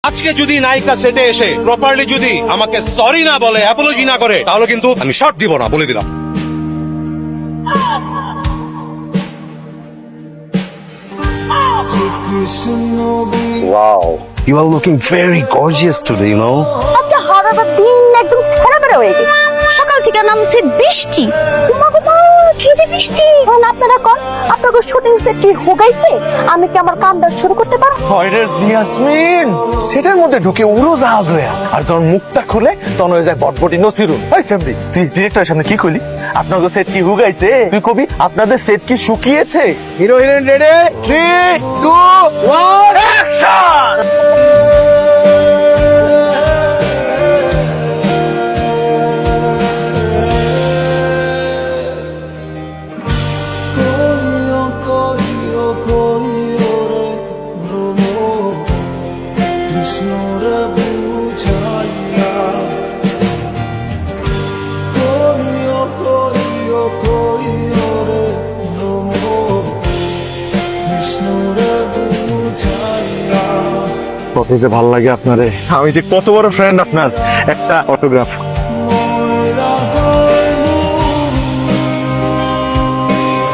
আজকে যদি নায়িকা সেটে এসে প্রপারলি যদি আমাকে সরি না বলে, অ্যাপোলজি না করে, তাহলে কিন্তু আমি শর্ট দিব না, বলে দিলাম। Wow, you are looking very gorgeous today, you know. একটা হারাটা দিন একদম সেরাবেরা হয়ে গেছে। সকাল থেকে নামছে বৃষ্টি। কি যে বৃষ্টি! এখন আপনারা কোন আপনাদের শুটিং সেট কি হোগাইছে? আমি কি আমার কামটা শুরু করতে পারব? হয়রেস ইয়াসমিন সেটার মধ্যে ঢুকে উড়োজাহাজ হয়ে, আর যখন মুখটা খুলে তখন হয়ে যায় বটবটি নসিরুন। ওই সেমরি, তুই ডিরেক্টরের সামনে কি কইলি? আপনাদের সেট কি হুগাইছে? তুই কবি আপনাদের সেট কি শুকিয়েছে? Hero heroine ready, 3 2 1 action! কত যে ভালো লাগে আপনারে, আমি যে কত বড় ফ্রেন্ড আপনার। একটা অটোগ্রাফ।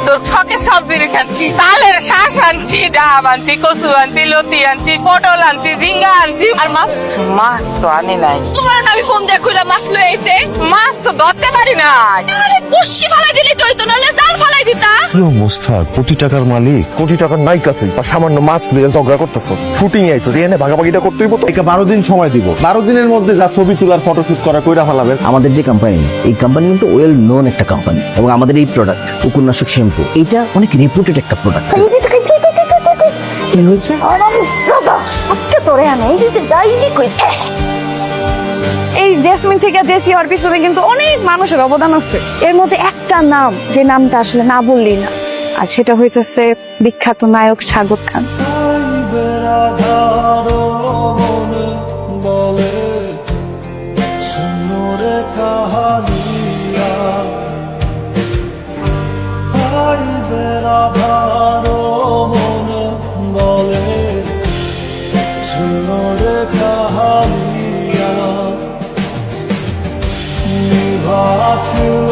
তোর শখের সব জিনিস আনছি, তালের শ্বাস আনছি, ডাব আনছি, কচু আনছি, লতি আনছি, পটল আনছি, ঝিঙ্গা আনছি, আর মাছ মাছ তো আনি নাই। তোমার আমি ফোন দিয়ে কইলাম মাছ লই আইতে। মাছ তো ধরতে পারি নাই। আরে কুশি ফালাই দিলি তুই তো, নালে জাল ফালাই দিতা। অবস্থা, কোটি টাকার মালিক, কোটি টাকার নায়িকা তুই, আর সামান্য মাছ নিয়ে ঝগড়া করতেছস। শুটিং আইছস, এনে ভাগাভাগিটা করতেই হতো। এটা 12 দিন সময় দিব, 12 দিনের মধ্যে যা ছবি তোলার ফটোশুট করা কইরা ফেলাবেন। আমাদের যে কোম্পানি, এই কোম্পানি কিন্তু ওয়েল নোন একটা কোম্পানি, এবং আমাদের এই প্রোডাক্ট উপন্যাসক শ্যাম্পু, এটা অনেক রেপুটেড একটা প্রোডাক্ট। কি হয়েছে? আজকে তোরে আনে এই যে যাইনি কই। এই জেসমিন থেকে জেসি হওয়ার পিছনে কিন্তু অনেক মানুষের অবদান আছে। এর মধ্যে একটা নাম, যে নামটা আসলে না বললেই না, আর সেটা হইতেছে বিখ্যাত নায়ক শাহরুখ খান। to